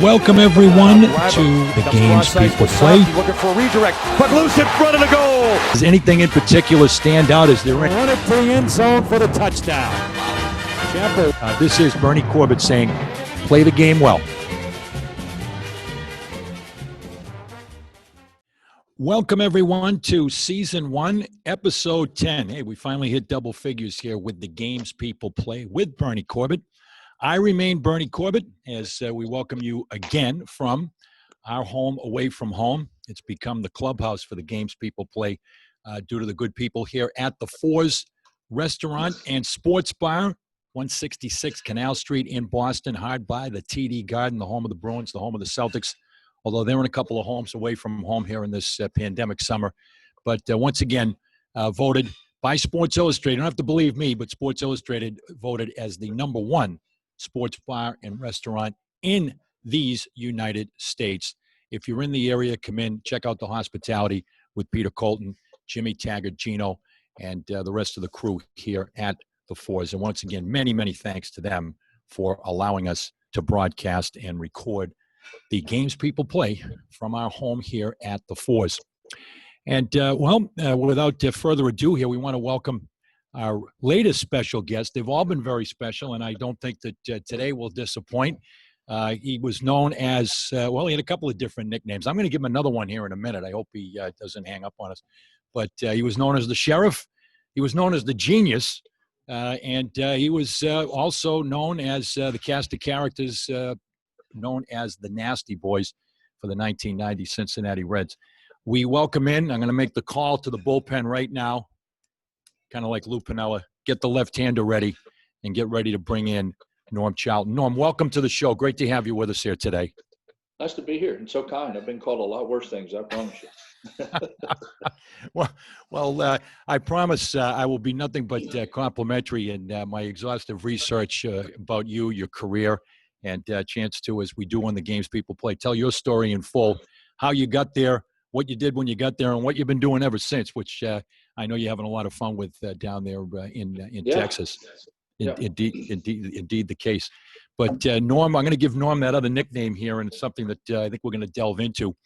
Welcome everyone to the games people play. Looking for a redirect, but loose in front of the goal. Does anything in particular stand out? Is there any? Run it to the end zone for the touchdown. This is Bernie Corbett saying, play the game well. Welcome everyone to Season 1, Episode 10. Hey, we finally hit double figures here with the games people play with Bernie Corbett. I remain Bernie Corbett as we welcome you again from our home away from home. It's become the clubhouse for the games people play due to the good people here at the Fours Restaurant and Sports Bar, 166 Canal Street in Boston, hard by the TD Garden, the home of the Bruins, the home of the Celtics, although they're in a couple of homes away from home here in this pandemic summer. But once again, voted by Sports Illustrated. You don't have to believe me, but Sports Illustrated voted as the number one sports bar and restaurant in these United States. If you're in the area, come in, check out the hospitality with Peter Colton, Jimmy Taggart, Gino, and the rest of the crew here at the Fours. And once again, many, many thanks to them for allowing us to broadcast and record the games people play from our home here at the Fours. And, without further ado here, we want to welcome our latest special guest. They've all been very special, and I don't think that today will disappoint. He was known as, he had a couple of different nicknames. I'm going to give him another one here in a minute. I hope he doesn't hang up on us. But he was known as the Sheriff. He was known as the Genius. And he was also known as the cast of characters known as the Nasty Boys for the 1990 Cincinnati Reds. We welcome in. I'm going to make the call to the bullpen right now. Kind of like Lou Piniella, get the left-hander ready and get ready to bring in Norm Charlton. Norm, welcome to the show. Great to have you with us here today. Nice to be here and so kind. I've been called a lot worse things, I promise you. I promise I will be nothing but complimentary in my exhaustive research about you, your career, and chance to, as we do on the games people play, tell your story in full, how you got there, what you did when you got there, and what you've been doing ever since, which I know you're having a lot of fun with down there in Texas. Yeah. Indeed the case. But Norm, I'm going to give Norm that other nickname here, and it's something that I think we're going to delve into.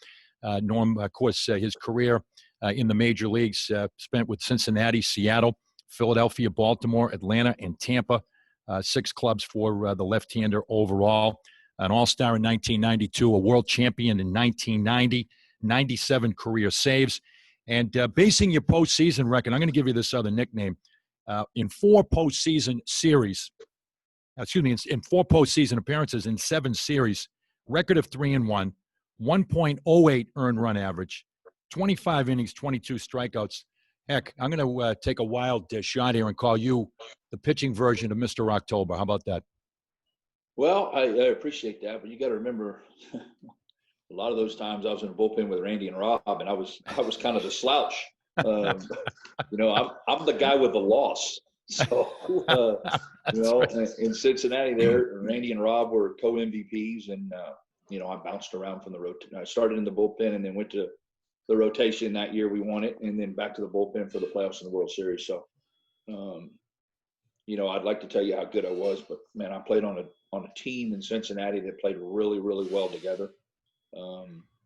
Norm, of course, his career in the major leagues spent with Cincinnati, Seattle, Philadelphia, Baltimore, Atlanta, and Tampa. 6 clubs for the left-hander overall. An all-star in 1992, a world champion in 1990, 97 career saves. And basing your postseason record, I'm going to give you this other nickname. In 4 postseason appearances in 7 series, record of 3-1, 1.08 earned run average, 25 innings, 22 strikeouts. Heck, I'm going to take a wild shot here and call you the pitching version of Mr. October. How about that? Well, I appreciate that, but you got to remember a lot of those times I was in the bullpen with Randy and Rob, and I was kind of the slouch. I'm the guy with the loss. So, in Cincinnati there, Randy and Rob were co-MVPs, and, I bounced around from the rotation. I started in the bullpen and then went to the rotation that year. We won it, and then back to the bullpen for the playoffs and the World Series. So, I'd like to tell you how good I was, but, man, I played on a team in Cincinnati that played really, really well together.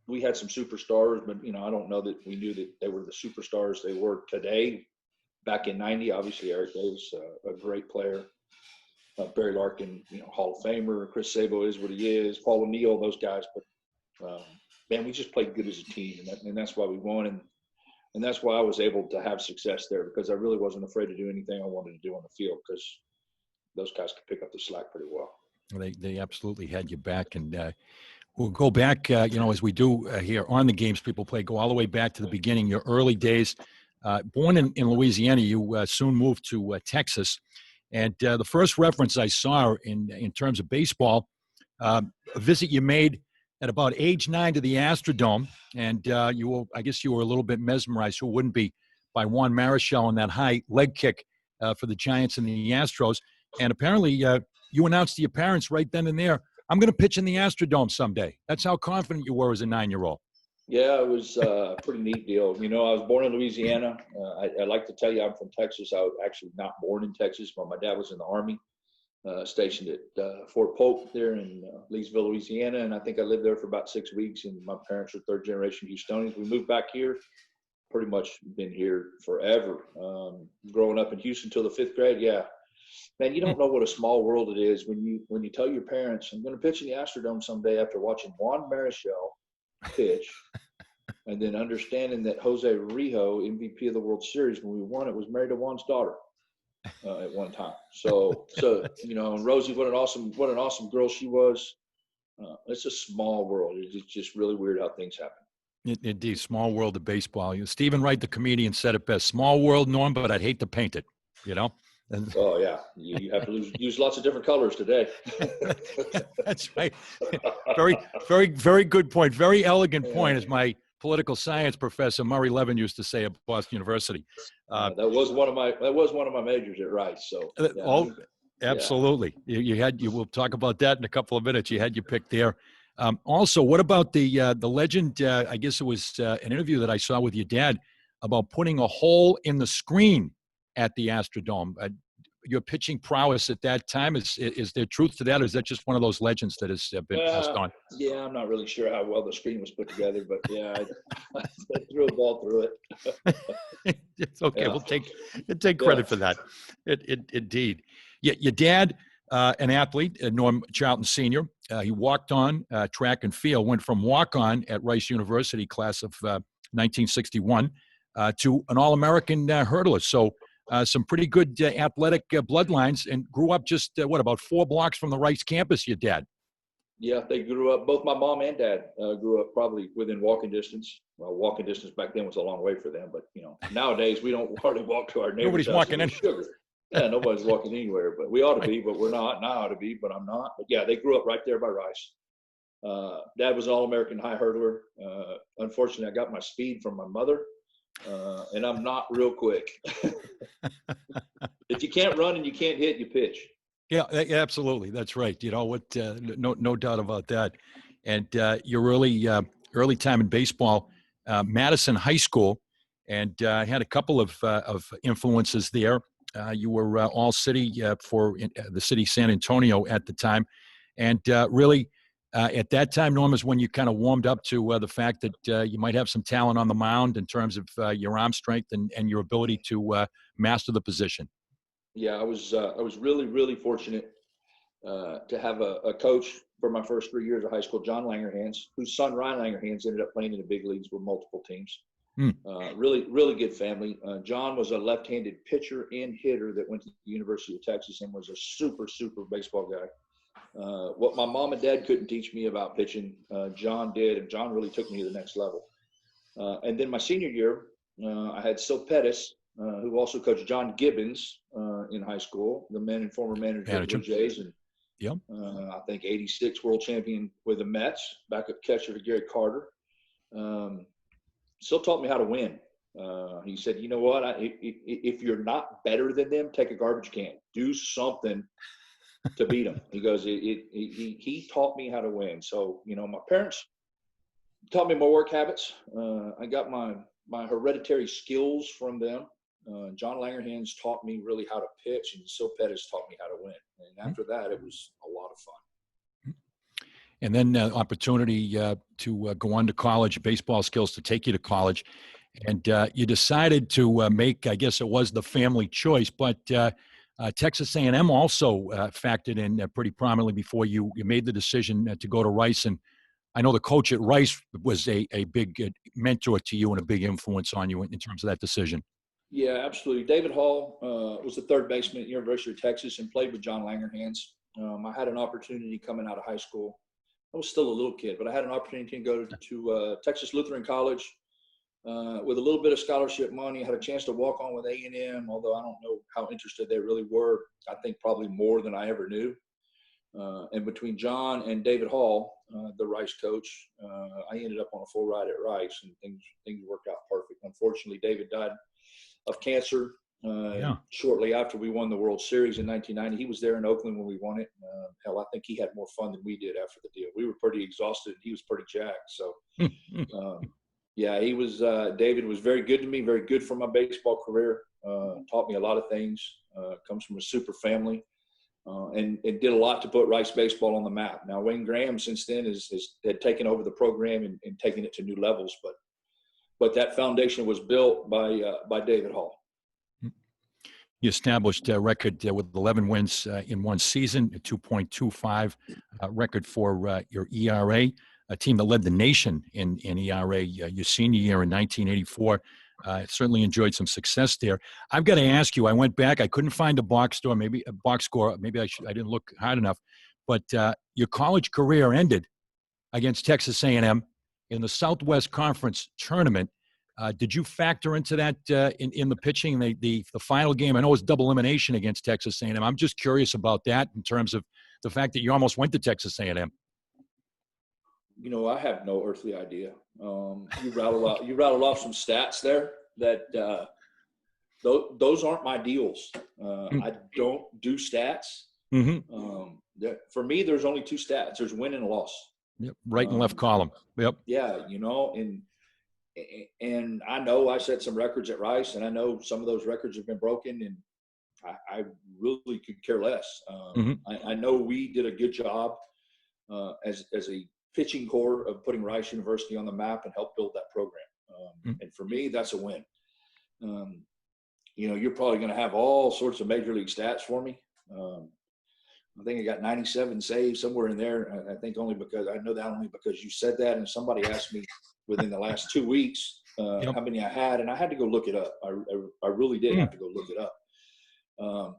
We had some superstars, but, I don't know that we knew that they were the superstars they were today. Back in 90, obviously, Eric Davis, a great player. Barry Larkin, Hall of Famer. Chris Sabo is what he is. Paul O'Neill, those guys. But, man, we just played good as a team, and that's why we won. And that's why I was able to have success there, because I really wasn't afraid to do anything I wanted to do on the field, because those guys could pick up the slack pretty well. They absolutely had you back, and we'll go back, as we do here on the games people play, go all the way back to the beginning, your early days. Born in Louisiana, you soon moved to Texas, and the first reference I saw in terms of baseball, a visit you made at about age 9 to the Astrodome, and I guess you were a little bit mesmerized, who wouldn't be, by Juan Marichal on that high leg kick for the Giants and the Astros. And apparently you announced to your parents right then and there, I'm going to pitch in the Astrodome someday. That's how confident you were as a 9-year-old. Yeah, it was a pretty neat deal. I was born in Louisiana. I like to tell you I'm from Texas. I was actually not born in Texas, but my dad was in the Army. stationed at Fort Polk there in Leesville, Louisiana. And I think I lived there for about 6 weeks, and my parents are third generation Houstonians. We moved back here, pretty much been here forever. Growing up in Houston till the 5th grade. Yeah, man, you don't know what a small world it is when you tell your parents, I'm going to pitch in the Astrodome someday after watching Juan Marichal pitch. And then understanding that Jose Rijo, MVP of the World Series, when we won it, was married to Juan's daughter at one time. So and Rosie, what an awesome girl she was. It's a small world. It's just really weird how things happen. Indeed, small world of baseball. Stephen Wright, the comedian, said it best. Small world, Norm, but I'd hate to paint it. And oh yeah, you have to use lots of different colors today. That's right. Very, very, very good point. Very elegant point, as my political science professor Murray Levin used to say at Boston University. That was one of my majors at Rice. So absolutely. Yeah. We'll talk about that in a couple of minutes. You had your pick there. Also, what about the legend? I guess it was an interview that I saw with your dad about putting a hole in the screen at the Astrodome. Your pitching prowess at that time, is there truth to that, or is that just one of those legends that has been passed on? Yeah, I'm not really sure how well the screen was put together, but yeah, I threw a ball through it. It's okay. Yeah. We'll take credit for that. Indeed. Your dad, an athlete, Norm Charlton Sr., he walked on track and field, went from walk-on at Rice University class of 1961 to an All-American hurdler. So some pretty good athletic bloodlines, and grew up just, about 4 blocks from the Rice campus, your dad? Yeah, they grew up, both my mom and dad grew up probably within walking distance. Well, walking distance back then was a long way for them, but, nowadays we don't hardly walk to our neighbor's Nobody's house walking in. Sugar. Yeah, nobody's walking anywhere, but we ought to be, but we're not. Now I ought to be, but I'm not. But yeah, they grew up right there by Rice. Dad was an All-American high hurdler. Unfortunately, I got my speed from my mother. And I'm not real quick. If you can't run and you can't hit, you pitch. Yeah, absolutely. That's right. No doubt about that. And your early time in baseball, Madison High School, and had a couple of influences there. You were all city for the city of San Antonio at the time, and really. At that time, Norm, is when you kind of warmed up to the fact that you might have some talent on the mound in terms of your arm strength and your ability to master the position. Yeah, I was really, really fortunate to have a coach for my first 3 years of high school, John Langerhans, whose son Ryan Langerhans ended up playing in the big leagues with multiple teams. Really, really good family. John was a left-handed pitcher and hitter that went to the University of Texas and was a super, super baseball guy. What my mom and dad couldn't teach me about pitching, John did, and John really took me to the next level. And then my senior year, I had Sil Pettis, who also coached John Gibbons in high school, the man and former manager of the Blue Jays, and I think 86 world champion with the Mets, backup catcher to Gary Carter. Sil taught me how to win. He said, you know what, if you're not better than them, take a garbage can. Do something to beat them. He goes, he taught me how to win. So, my parents taught me my work habits. I got my hereditary skills from them. John Langerhans taught me really how to pitch, and Sil Pettis taught me how to win. And after that, it was a lot of fun. And then opportunity to go on to college, baseball skills to take you to college. And you decided to make, I guess it was the family choice, but Texas A&M also factored in pretty prominently before you made the decision to go to Rice. And I know the coach at Rice was a big mentor to you and a big influence on you in terms of that decision. Yeah, absolutely. David Hall was the third baseman at the University of Texas and played with John Langerhans. I had an opportunity coming out of high school. I was still a little kid, but I had an opportunity to go to Texas Lutheran College with a little bit of scholarship money. I had a chance to walk on with A&M, although I don't know how interested they really were. I think probably more than I ever knew. And between John and David Hall, the Rice coach, I ended up on a full ride at Rice, and things worked out perfect. Unfortunately, David died of cancer shortly after we won the World Series in 1990. He was there in Oakland when we won it. Hell, I think he had more fun than we did after the deal. We were pretty exhausted. He was pretty jacked. So, yeah, he was. David was very good to me, very good for my baseball career. Taught me a lot of things. Comes from a super family. and did a lot to put Rice baseball on the map. Now, Wayne Graham since then had taken over the program and taken it to new levels, but that foundation was built by David Hall. You established a record with 11 wins in one season, a 2.25 record for your ERA, a team that led the nation in ERA your senior year in 1984. Certainly enjoyed some success there. I've got to ask you, I went back, I couldn't find a box score, maybe I didn't look hard enough, but your college career ended against Texas A&M in the Southwest Conference tournament. Did you factor into that in the pitching, the final game? I know it was double elimination against Texas A&M. I'm just curious about that in terms of the fact that you almost went to Texas A&M. You know, I have no earthly idea. You rattled off some stats there that those aren't my deals. I don't do stats. Mm-hmm. For me, there's only two stats. There's win and loss. Yep, right and left column. Yep. Yeah, you know, and I know I set some records at Rice, and I know some of those records have been broken, and I really could care less. I know we did a good job as a pitching core of putting Rice University on the map and help build that program. And for me, that's a win. You know, you're probably going to have all sorts of major league stats for me. I think I got 97 saves somewhere in there. I think only because you said that, and somebody asked me within the last 2 weeks how many I had, and I had to go look it up. I really did have to go look it up.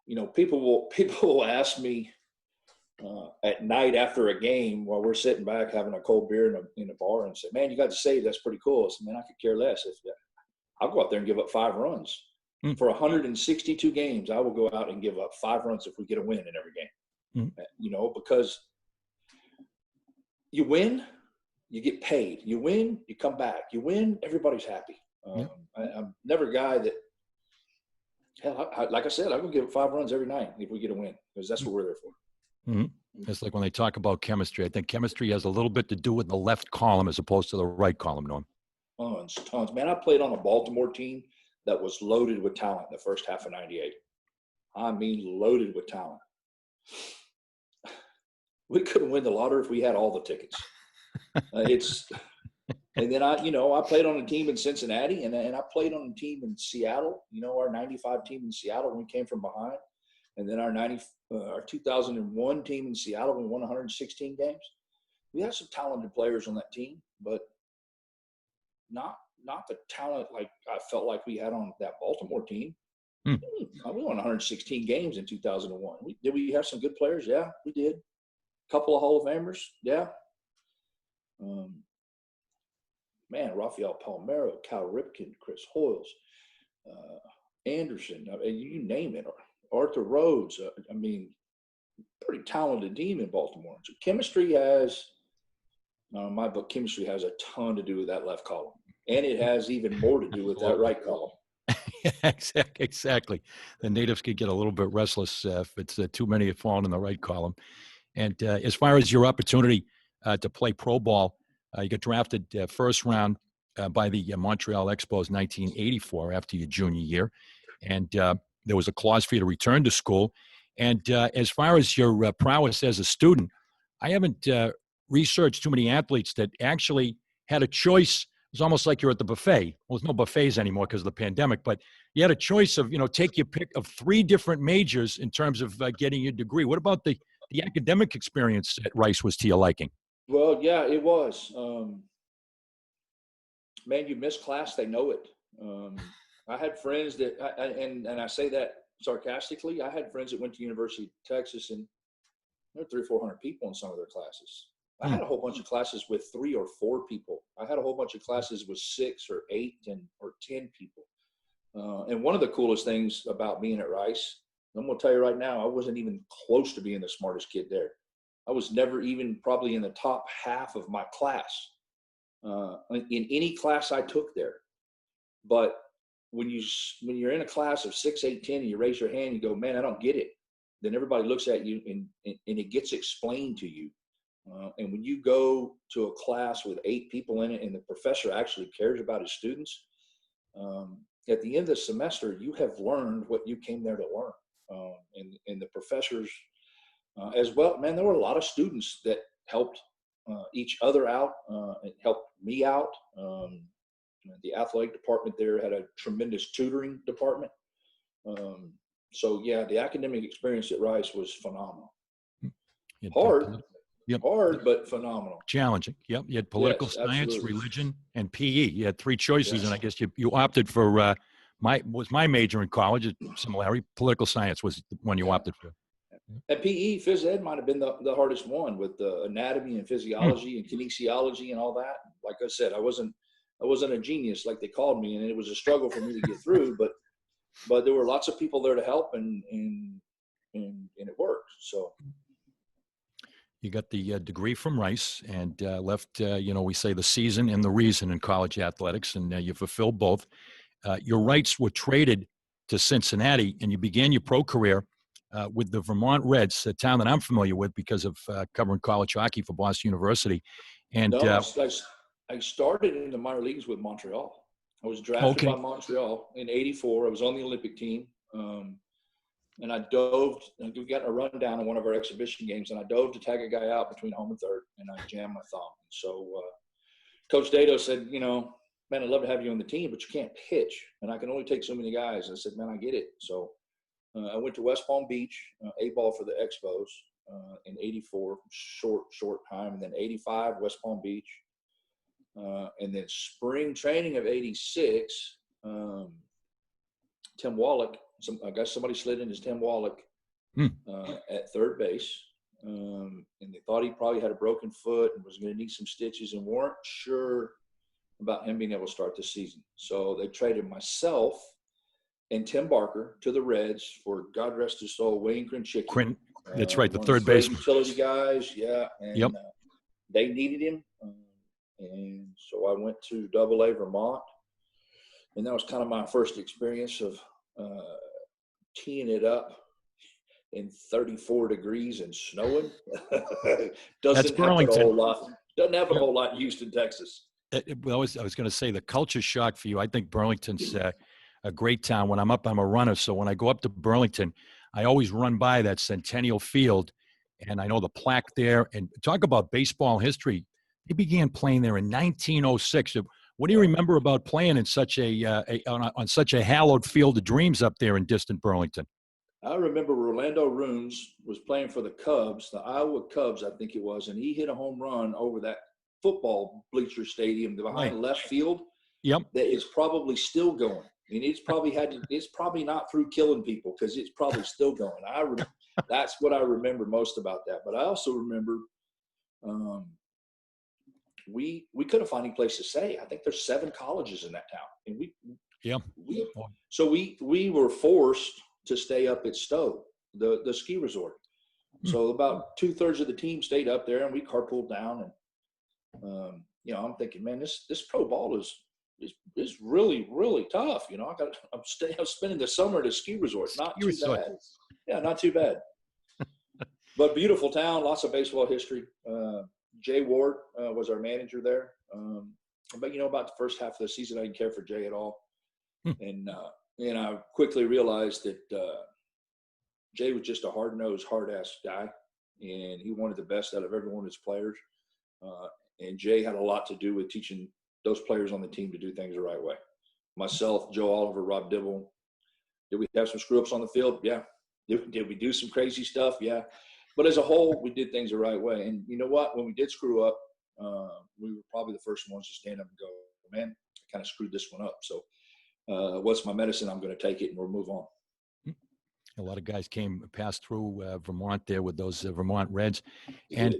You know, people will ask me at night after a game while we're sitting back having a cold beer in a bar and say, "Man, you got to save. That's pretty cool." I said, "Man, I could care less. I'll go out there and give up 5 runs. For 162 games, I will go out and give up 5 runs if we get a win in every game." You know, because you win, you get paid. You win, you come back. You win, everybody's happy. I'm never a guy that, hell, like I said, I'm going to give up 5 runs every night if we get a win, because that's what we're there for. It's like when they talk about chemistry. I think chemistry has a little bit to do with the left column as opposed to the right column, Norm. Tons. Man, I played on a Baltimore team that was loaded with talent in the first half of '98. I mean, loaded with talent. We couldn't win the lottery if we had all the tickets. And then I played on a team in Cincinnati, and I played on a team in Seattle. You know, our '95 team in Seattle, when we came from behind, and then our 2001 team in Seattle, we won 116 games. We had some talented players on that team, but not the talent like I felt like we had on that Baltimore team. We won 116 games in 2001. Did we have some good players? Yeah, we did. A couple of Hall of Famers? Yeah. Man, Rafael Palmeiro, Cal Ripken, Chris Hoyles, Anderson, you name it. Arthur Rhodes. I mean, pretty talented team in Baltimore. So chemistry has, in my book, chemistry has a ton to do with that left column. And it has even more to do with that right column. Exactly. The natives could get a little bit restless if it's too many falling in the right column. And as far as your opportunity to play pro ball, you got drafted first round by the Montreal Expos 1984 after your junior year. And there was a clause for you to return to school. And as far as your prowess as a student, I haven't researched too many athletes that actually had a choice. It's almost like you're at the buffet. Well, there's no buffets anymore because of the pandemic, but you had a choice of, take your pick of 3 different majors in terms of getting your degree. What about the academic experience at Rice was to your liking? Well, yeah, it was. Man, you miss class, they know it. I had friends that, and I say that sarcastically, I had friends that went to University of Texas, and there were 300 or 400 people in some of their classes. I had a whole bunch of classes with 3 or 4 people. I had a whole bunch of classes with 6 or 8 or 10 people. And one of the coolest things about being at Rice, I'm going to tell you right now, I wasn't even close to being the smartest kid there. I was never even probably in the top half of my class in any class I took there. But when you're in a class of 6, 8, 10, and you raise your hand, you go, "Man, I don't get it." Then everybody looks at you and it gets explained to you. And when you go to a class with 8 people in it and the professor actually cares about his students, at the end of the semester, you have learned what you came there to learn. and the professors as well. Man, there were a lot of students that helped each other out and helped me out. The athletic department there had a tremendous tutoring department. So yeah, the academic experience at Rice was phenomenal. Hard, but phenomenal. Challenging. Yep. You had political Yes, science, absolutely. religion, and PE. You had three choices, Yes. and I guess you opted for my major in college. Similarity, political science was the one you opted for. And PE, phys ed might have been the hardest one with the anatomy and physiology and kinesiology and all that. Like I said, I wasn't a genius like they called me, and it was a struggle for me to get through. But there were lots of people there to help, and it worked. So. You got the degree from Rice and left, we say the season and the reason in college athletics, and you fulfilled both. Your rights were traded to Cincinnati, and you began your pro career with the Vermont Reds, a town that I'm familiar with because of covering college hockey for Boston University. And no, I started in the minor leagues with Montreal. I was drafted by Montreal in '84. I was on the Olympic team. And I dove, and we got a rundown in one of our exhibition games, and I dove to tag a guy out between home and third, and I jammed my thumb. So Coach Dado said, man, I'd love to have you on the team, but you can't pitch, and I can only take so many guys. I said, man, I get it. So I went to West Palm Beach, A-ball for the Expos in '84, short time, and then '85, West Palm Beach. And then spring training of '86, Tim Wallach, I guess somebody slid in as Tim Wallach at third base. And they thought he probably had a broken foot and was going to need some stitches and weren't sure about him being able to start the season. So they traded myself and Tim Barker to the Reds for, God rest his soul, Wayne Krenchicki. That's right, the third baseman. Utility guys, yeah. And yep. They needed him. And so I went to Double-A Vermont. And that was kind of my first experience of teeing it up in 34 degrees and snowing. Doesn't happen a whole lot. Doesn't happen a whole lot in Houston, Texas. I was going to say the culture shock for you. I think Burlington's a great town. When I'm up, I'm a runner. So when I go up to Burlington, I always run by that Centennial Field, and I know the plaque there. And talk about baseball history. They began playing there in 1906. What do you remember about playing in such on such a hallowed field of dreams up there in distant Burlington? I remember Rolando Runes was playing for the Cubs, the Iowa Cubs, I think it was, and he hit a home run over that football bleacher stadium behind left field. Yep. That is probably still going. I mean, it's probably not through killing people because it's probably still going. That's what I remember most about that. But I also remember we couldn't find any place to stay. I think there's 7 colleges in that town, and we were forced to stay up at Stowe, the ski resort. So about 2/3 of the team stayed up there, and we carpooled down. And I'm thinking, man, this pro ball is really, really tough. I'm spending the summer at a ski resort. Not too bad. Yeah, not too bad. But beautiful town, lots of baseball history. Jay Ward was our manager there. But about the first half of the season, I didn't care for Jay at all. And I quickly realized that Jay was just a hard-nosed, hard-ass guy, and he wanted the best out of every one of his players. And Jay had a lot to do with teaching those players on the team to do things the right way. Myself, Joe Oliver, Rob Dibble. Did we have some screw-ups on the field? Yeah. Did we do some crazy stuff? Yeah. But as a whole, we did things the right way. And you know what? When we did screw up, we were probably the first ones to stand up and go, man, I kind of screwed this one up. So what's my medicine? I'm going to take it and we'll move on. A lot of guys passed through Vermont there with those Vermont Reds. And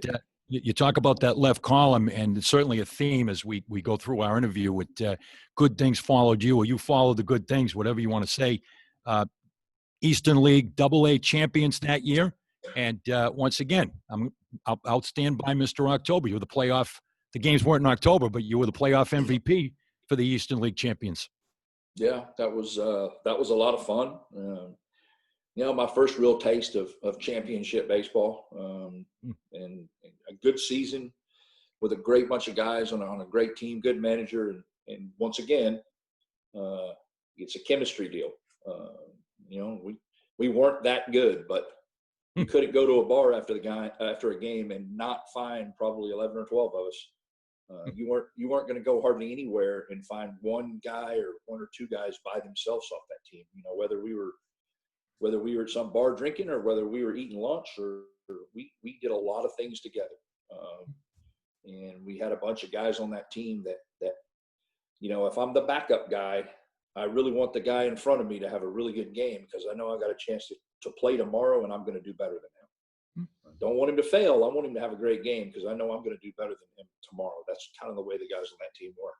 you talk about that left column, and it's certainly a theme as we go through our interview with good things followed you, or you followed the good things, whatever you want to say. Eastern League Double-A champions that year. And once again, I'll stand by Mr. October. You were the games weren't in October, but you were the playoff MVP for the Eastern League champions. Yeah, that was a lot of fun. My first real taste of championship baseball, and a good season with a great bunch of guys on a great team, good manager, and once again, it's a chemistry deal. we weren't that good, but you couldn't go to a bar after a game and not find probably 11 or 12 of us. You weren't going to go hardly anywhere and find one guy or one or two guys by themselves off that team. You know, whether we were at some bar drinking or whether we were eating lunch or we did a lot of things together. And we had a bunch of guys on that team that, you know, if I'm the backup guy, I really want the guy in front of me to have a really good game because I know I got a chance to play tomorrow and I'm going to do better than him. I don't want him to fail. I want him to have a great game because I know I'm going to do better than him tomorrow. That's kind of the way the guys on that team were.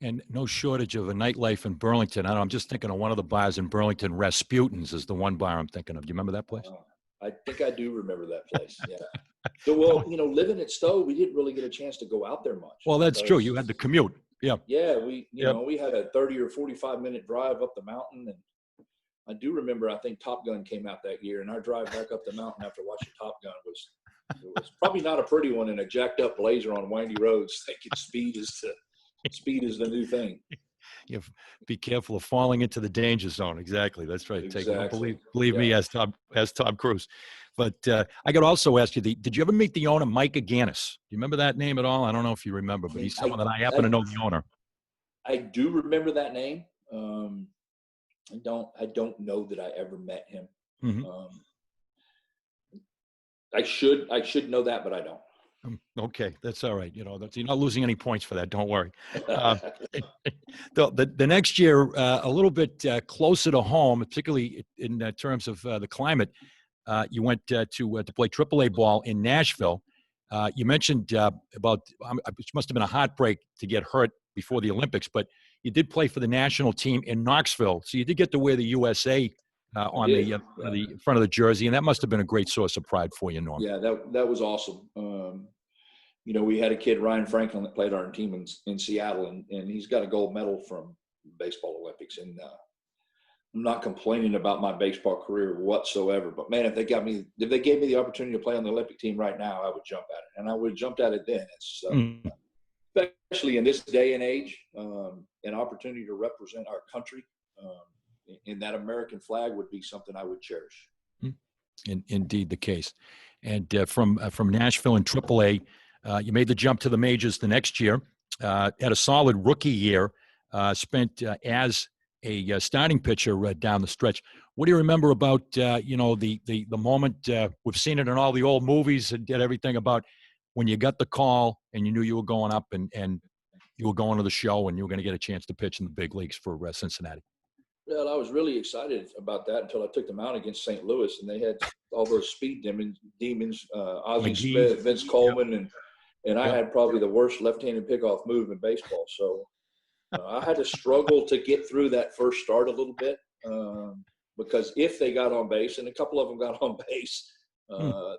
And no shortage of a nightlife in Burlington. I don't know, I'm just thinking of one of the bars in Burlington, Rasputin's is the one bar I'm thinking of. Do you remember that place? I think I do remember that place. Yeah. So, well, you know, living at Stowe, we didn't really get a chance to go out there much. Well, that's true. You had to commute. Yeah. Yeah, we had a 30 or 45-minute drive up the mountain, and I do remember. I think Top Gun came out that year, and our drive back up the mountain after watching Top Gun was probably not a pretty one in a jacked up Blazer on windy roads. Thinking speed is the new thing. You be careful of falling into the danger zone. Exactly. That's right. Exactly. Believe me, as Tom Cruise. But I got to also ask you, did you ever meet the owner, Mike Aganis? Do you remember that name at all? I don't know if you remember, but he's someone that I happen to know the owner. I do remember that name. I don't know that I ever met him. Mm-hmm. I should know that, but I don't. Okay, that's all right. You know, you're not losing any points for that. Don't worry. The next year, a little bit closer to home, particularly in terms of the climate, you went to play AAA ball in Nashville. You mentioned about it must have been a heartbreak to get hurt before the Olympics, but you did play for the national team in Knoxville, so you did get to wear the USA on the front of the jersey, and that must have been a great source of pride for you, Norm. Yeah, that was awesome. You know, we had a kid, Ryan Franklin, that played on our team in Seattle, and he's got a gold medal from baseball Olympics. And I'm not complaining about my baseball career whatsoever, but man, if they gave me the opportunity to play on the Olympic team right now, I would jump at it, and I would have jumped at it then. It's especially in this day and age, an opportunity to represent our country in that American flag would be something I would cherish. Indeed, the case. And from Nashville and AAA, you made the jump to the majors the next year. Had a solid rookie year. Spent as a starting pitcher down the stretch. What do you remember about the moment? We've seen it in all the old movies and did everything about when you got the call and you knew you were going up and you were going to the show and you were going to get a chance to pitch in the big leagues for Cincinnati. Well, I was really excited about that until I took them out against St. Louis, and they had all those speed demons, Ozzie Smith, Vince Coleman, and I had probably the worst left-handed pickoff move in baseball. So I had to struggle to get through that first start a little bit because if they got on base, and a couple of them got on base,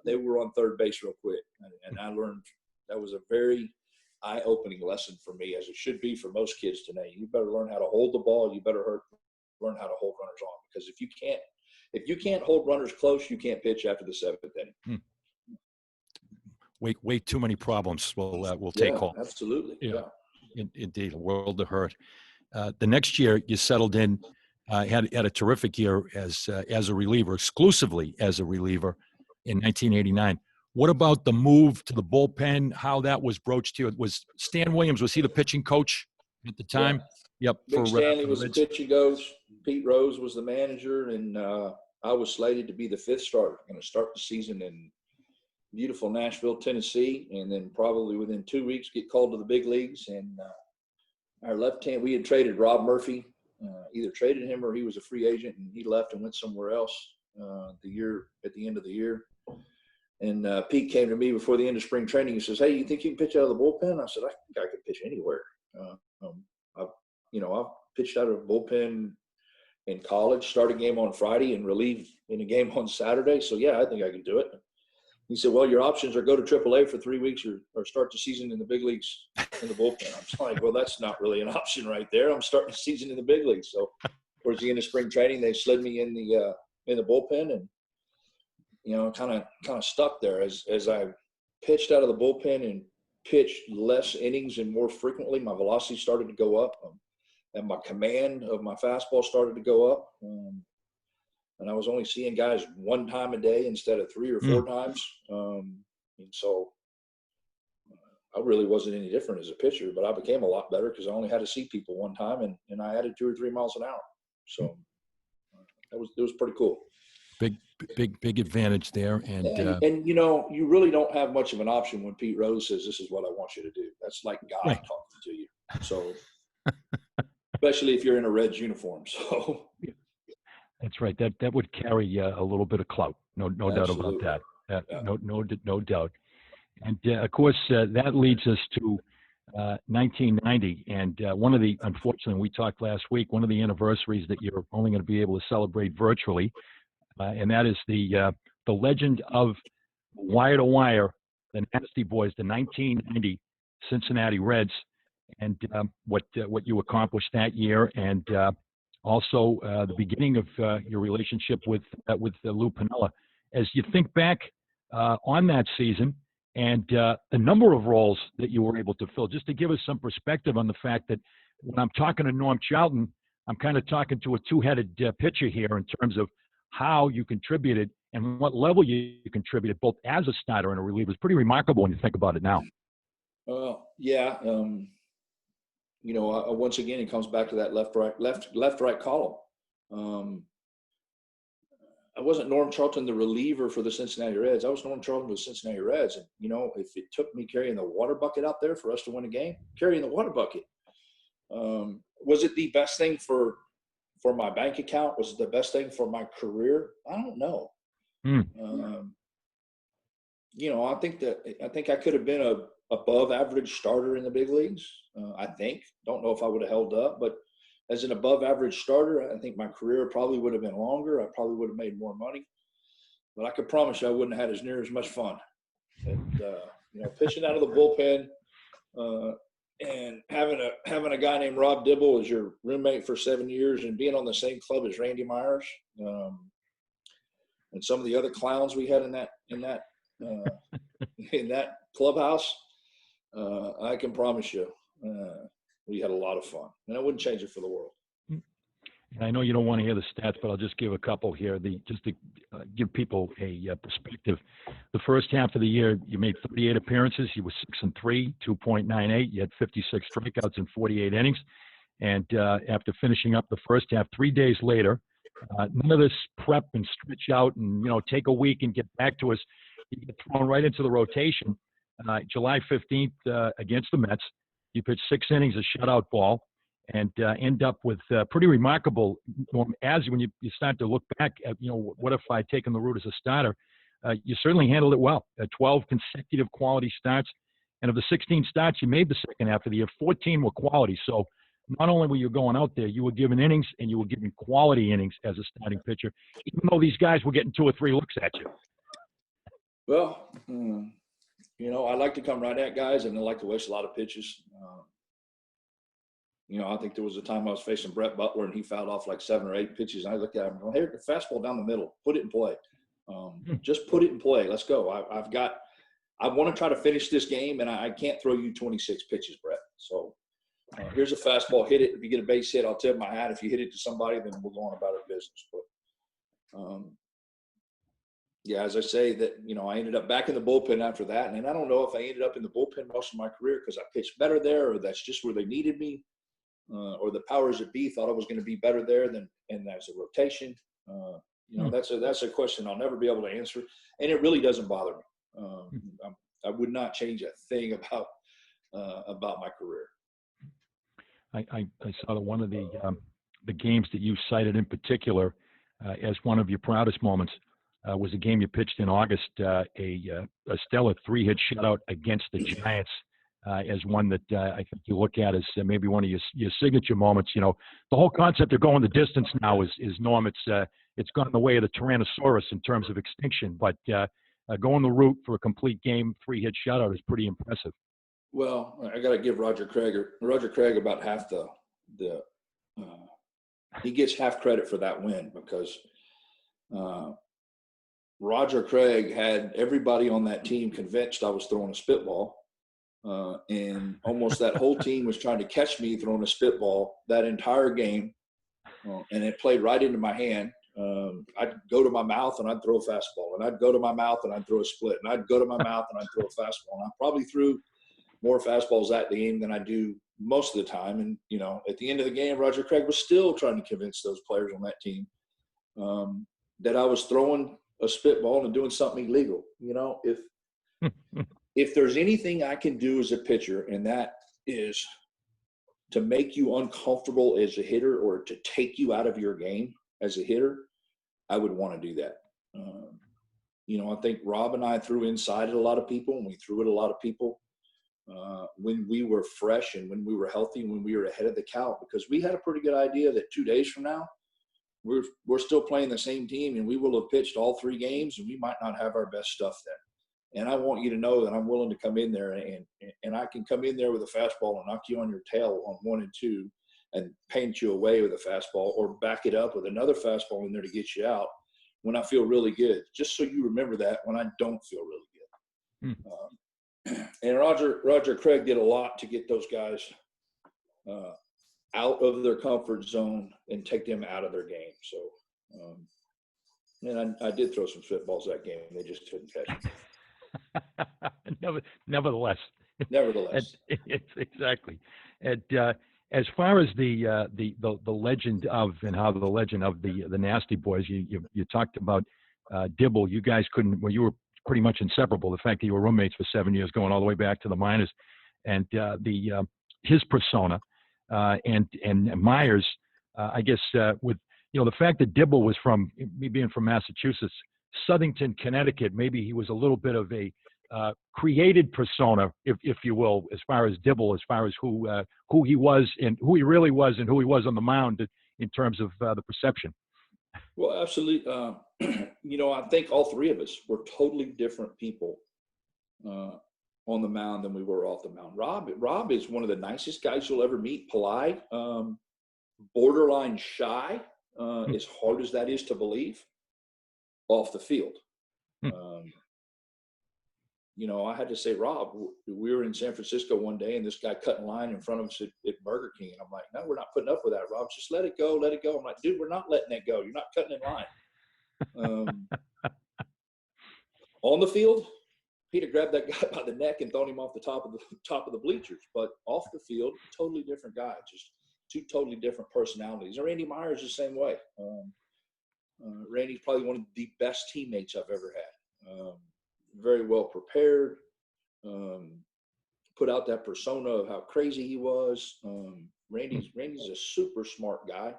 they were on third base real quick. And I learned that was a very eye-opening lesson for me, as it should be for most kids today. You better learn how to hold the ball. You better learn how to hold runners on, because if you can't hold runners close, you can't pitch after the seventh inning. Way too many problems will take hold. Absolutely. Yeah. Indeed, a world of hurt. The next year you settled in, had a terrific year as a reliever, exclusively as a reliever in 1989. What about the move to the bullpen? How that was broached to you? Was Stan Williams, was he the pitching coach at the time? Yeah. Yep. Big Stanley was the pitching coach. Pete Rose was the manager, and I was slated to be the fifth starter. Going to start the season in beautiful Nashville, Tennessee, and then probably within 2 weeks get called to the big leagues. And our left hand, we had traded Rob Murphy, either traded him or he was a free agent, and he left and went somewhere else at the end of the year. And Pete came to me before the end of spring training. He says, "Hey, you think you can pitch out of the bullpen?" I said, "I think I could pitch anywhere." I've pitched out of the bullpen in college, start a game on Friday and relieve in a game on Saturday. So yeah, I think I can do it. He said, "Well, your options are go to AAA for 3 weeks or start the season in the big leagues in the bullpen." I'm like, well, that's not really an option right there. I'm starting the season in the big leagues. So towards the end of spring training, they slid me in the bullpen, and kind of stuck there as I pitched out of the bullpen and pitched less innings and more frequently. My velocity started to go up, and my command of my fastball started to go up. and I was only seeing guys one time a day instead of 3 or 4 times. And so I really wasn't any different as a pitcher, but I became a lot better because I only had to see people one time, and I added 2 or 3 miles an hour. So it was pretty cool. Big advantage there. And you really don't have much of an option when Pete Rose says, "This is what I want you to do." That's like God talking to you. So, especially if you're in a Reds uniform. So that's right. That would carry a little bit of clout. No doubt about that. No doubt. And of course, that leads us to 1990. And unfortunately, we talked last week, one of the anniversaries that you're only going to be able to celebrate virtually. And that is the legend of wire to wire, the Nasty Boys, the 1990 Cincinnati Reds, and what you accomplished that year, and also the beginning of your relationship with Lou Piniella. As you think back on that season and the number of roles that you were able to fill, just to give us some perspective on the fact that when I'm talking to Norm Charlton, I'm kind of talking to a two-headed pitcher here in terms of how you contributed and what level you contributed, both as a starter and a reliever. It's pretty remarkable when you think about it now. Yeah. Once again, it comes back to that left-right column. I wasn't Norm Charlton, the reliever for the Cincinnati Reds. I was Norm Charlton with the Cincinnati Reds. And, if it took me carrying the water bucket out there for us to win a game, carrying the water bucket. Was it the best thing for my bank account? Was it the best thing for my career? I don't know. I think I could have been a above average starter in the big leagues. Don't know if I would have held up, but as an above average starter, I think my career probably would have been longer. I probably would have made more money, but I could promise you I wouldn't have had as near as much fun. And, pitching out of the bullpen, and having a guy named Rob Dibble as your roommate for 7 years, and being on the same club as Randy Myers, and some of the other clowns we had in that clubhouse, I can promise you, we had a lot of fun, and I wouldn't change it for the world. And I know you don't want to hear the stats, but I'll just give a couple here. Just to give people a perspective. The first half of the year, you made 38 appearances. You were 6-3, 2.98. You had 56 strikeouts in 48 innings. And after finishing up the first half, 3 days later, none of this prep and stretch out and take a week and get back to us. You get thrown right into the rotation. July 15th against the Mets, you pitched 6 innings of shutout ball. And end up with pretty remarkable, as when you start to look back at, what if I had taken the route as a starter? You certainly handled it well. 12 consecutive quality starts. And of the 16 starts you made the second half of the year, 14 were quality. So not only were you going out there, you were given innings, and you were given quality innings as a starting pitcher, even though these guys were getting 2 or 3 looks at you. Well, I like to come right at guys, and I like to waste a lot of pitches. I think there was a time I was facing Brett Butler, and he fouled off like 7 or 8 pitches. And I looked at him going, "Hey, fastball down the middle, put it in play. Just put it in play. Let's go. I want to try to finish this game, and I can't throw you 26 pitches, Brett. So here's a fastball. Hit it. If you get a base hit, I'll tip my hat. If you hit it to somebody, then we'll go on about our business." But as I say that, I ended up back in the bullpen after that. And I don't know if I ended up in the bullpen most of my career because I pitched better there, or that's just where they needed me. Or the powers that be thought I was going to be better there than as a rotation. That's a question I'll never be able to answer, and it really doesn't bother me. I would not change a thing about my career. I saw that one of the games that you cited in particular as one of your proudest moments was a game you pitched in August, a stellar 3-hit shutout against the Giants. As one that I think you look at as maybe one of your signature moments. The whole concept of going the distance now is Norm. It's gone the way of the Tyrannosaurus in terms of extinction, but going the route for a complete game 3-hit shutout is pretty impressive. Well, I got to give Roger Craig about half he gets half credit for that win, because Roger Craig had everybody on that team convinced I was throwing a spitball. And almost that whole team was trying to catch me throwing a spitball that entire game. And it played right into my hand. I'd go to my mouth and I'd throw a fastball, and I'd go to my mouth and I'd throw a split, and I'd go to my mouth and I'd throw a fastball. And I probably threw more fastballs that game than I do most of the time. And, you know, at the end of the game, Roger Craig was still trying to convince those players on that team that I was throwing a spitball and doing something illegal. You know, if there's anything I can do as a pitcher, and that is to make you uncomfortable as a hitter or to take you out of your game as a hitter, I would want to do that. You know, I think Rob and I threw inside at a lot of people, and we threw at a lot of people when we were fresh and when we were healthy and when we were ahead of the count, because we had a pretty good idea that 2 days from now, we're still playing the same team, and we will have pitched all 3 games, and we might not have our best stuff then. And I want you to know that I'm willing to come in there, and I can come in there with a fastball and knock you on your tail on 1 and 2 and paint you away with a fastball, or back it up with another fastball in there to get you out when I feel really good, just so you remember that when I don't feel really good. And Roger Craig did a lot to get those guys out of their comfort zone and take them out of their game. So, and I did throw some spitballs that game. They just couldn't catch me. Nevertheless. Exactly. And as far as the legend of, and how the legend of the Nasty Boys, you talked about Dibble. You guys couldn't. Well, you were pretty much inseparable. The fact that you were roommates for 7 years, going all the way back to the minors, and his persona, and Myers, I guess, with, you know, the fact that Dibble was from, me being from Massachusetts, Southington, Connecticut, maybe he was a little bit of a created persona, if you will, as far as Dibble, as far as who he was and who he really was and who he was on the mound in terms of the perception. Well, absolutely. You know, I think all 3 of us were totally different people on the mound than we were off the mound. Rob is one of the nicest guys you'll ever meet, polite, borderline shy, as hard as that is to believe, off the field. You know, I had to say, Rob, we were in San Francisco one day, and this guy cut in line in front of us at Burger King. And I'm like, no, we're not putting up with that, Rob. Just let it go, let it go. I'm like, dude, we're not letting it go. You're not cutting in line. On the field, he'd have grabbed that guy by the neck and thrown him off the top of the bleachers. But off the field, totally different guy, just 2 totally different personalities. And Randy Myers the same way. Randy's probably one of the best teammates I've ever had. Very well prepared, put out that persona of how crazy he was. Randy's a super smart guy.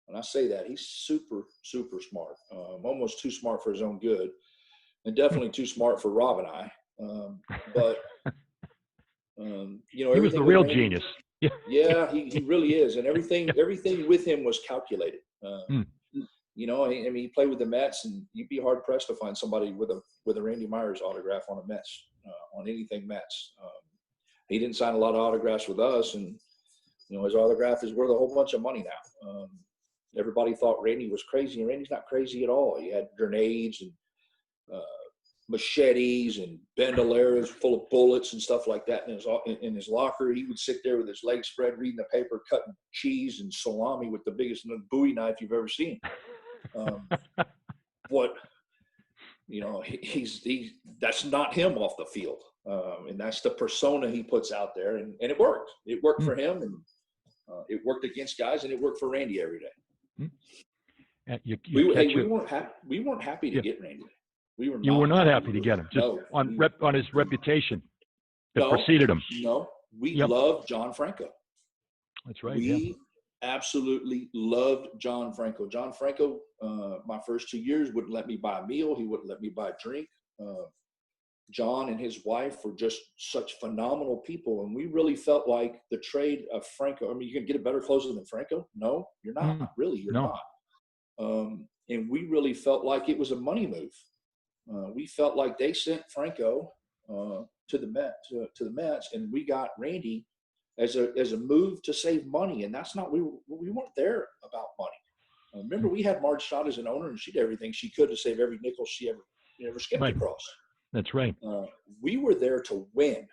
And I say that, he's super, super smart, almost too smart for his own good, and definitely too smart for Rob and I. But, you know, he was the real genius. Yeah, he really is. And everything with him was calculated. You know, I mean, he played with the Mets, and you'd be hard pressed to find somebody with a Randy Myers autograph on a Mets, on anything Mets. He didn't sign a lot of autographs with us, and you know, his autograph is worth a whole bunch of money now. Everybody thought Randy was crazy, and Randy's not crazy at all. He had grenades and machetes and bandoleros full of bullets and stuff like that in his locker. He would sit there with his legs spread, reading the paper, cutting cheese and salami with the biggest Bowie knife you've ever seen. What, you know, that's not him off the field, and that's the persona he puts out there, and it worked. It worked for him, and it worked against guys, and it worked for Randy every day. We weren't happy to get Randy. You were not happy to get him, just on his reputation that preceded him. No, we loved John Franco. That's right. We absolutely loved John Franco. John Franco, my first 2 years, wouldn't let me buy a meal. He wouldn't let me buy a drink. John and his wife were just such phenomenal people, and we really felt like the trade of Franco. I mean, you can get a better closer than Franco? No, you're not. Really, you're not. And we really felt like it was a money move. We felt like they sent Franco to the Mets, and we got Randy as a move to save money. And that's not, we weren't there about money. Remember, we had Marge Schott as an owner, and she did everything she could to save every nickel she ever skipped across. That's right. We were there to win.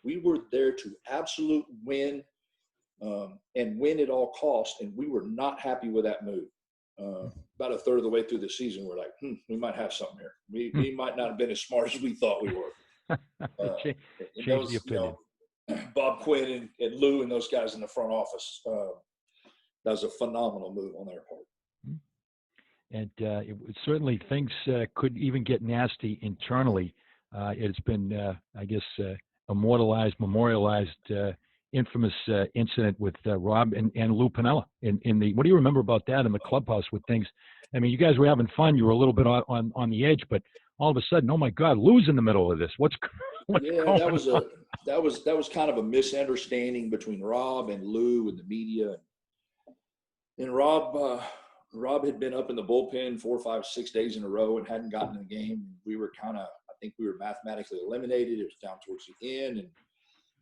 We were there to absolute win, and win at all costs. And we were not happy with that move. about a third of the way through the season, we're like, we might have something here. We might not have been as smart as we thought we were. Change the opinion. Bob Quinn and Lou and those guys in the front office, that was a phenomenal move on their part. And certainly things could even get nasty internally. It's been, I guess, immortalized, memorialized, infamous incident with Rob and Lou Piniella in the. What do you remember about that in the clubhouse with things? I mean, you guys were having fun. You were a little bit on the edge, but all of a sudden, oh my God, Lou's in the middle of this. What's going on? That was kind of a misunderstanding between Rob and Lou and the media. And Rob had been up in the bullpen 4, 5, 6 days in a row and hadn't gotten in the game. We were I think we were mathematically eliminated. It was down towards the end.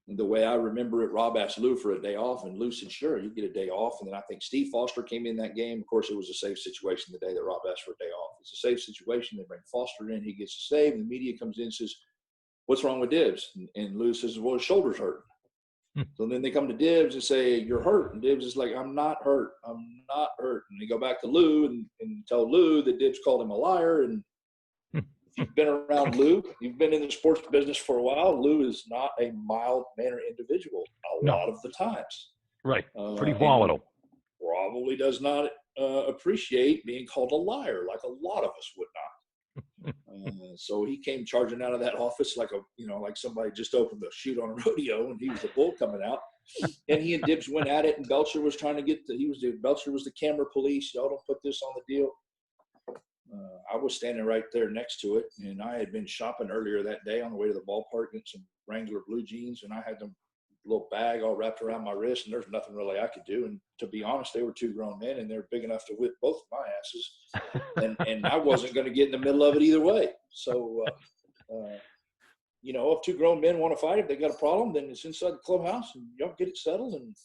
And the way I remember it, Rob asked Lou for a day off, and Lou said, sure, you get a day off. And then I think Steve Foster came in that game. Of course, it was a safe situation the day that Rob asked for a day off. It's a safe situation. They bring Foster in. He gets a save. And the media comes in and says, what's wrong with Dibbs? And Lou says, well, his shoulder's hurt. So then they come to Dibbs and say, you're hurt. And Dibbs is like, I'm not hurt. I'm not hurt. And they go back to Lou and tell Lou that Dibbs called him a liar. And if you've been around Lou, you've been in the sports business for a while, Lou is not a mild-mannered individual a lot of the times. Right. Pretty volatile. Probably does not appreciate being called a liar like a lot of us would not. So he came charging out of that office like somebody just opened the chute on a rodeo, and he was the bull coming out. And he and Dibbs went at it, and Belcher was trying to Belcher was the camera police. Y'all don't put this on the deal. I was standing right there next to it, and I had been shopping earlier that day on the way to the ballpark, getting some Wrangler blue jeans, and I had them little bag all wrapped around my wrist, and there's nothing really I could do. And to be honest, they were two grown men, and they're big enough to whip both of my asses. And I wasn't going to get in the middle of it either way. So, if two grown men want to fight, if they got a problem, then it's inside the clubhouse, and y'all get it settled. And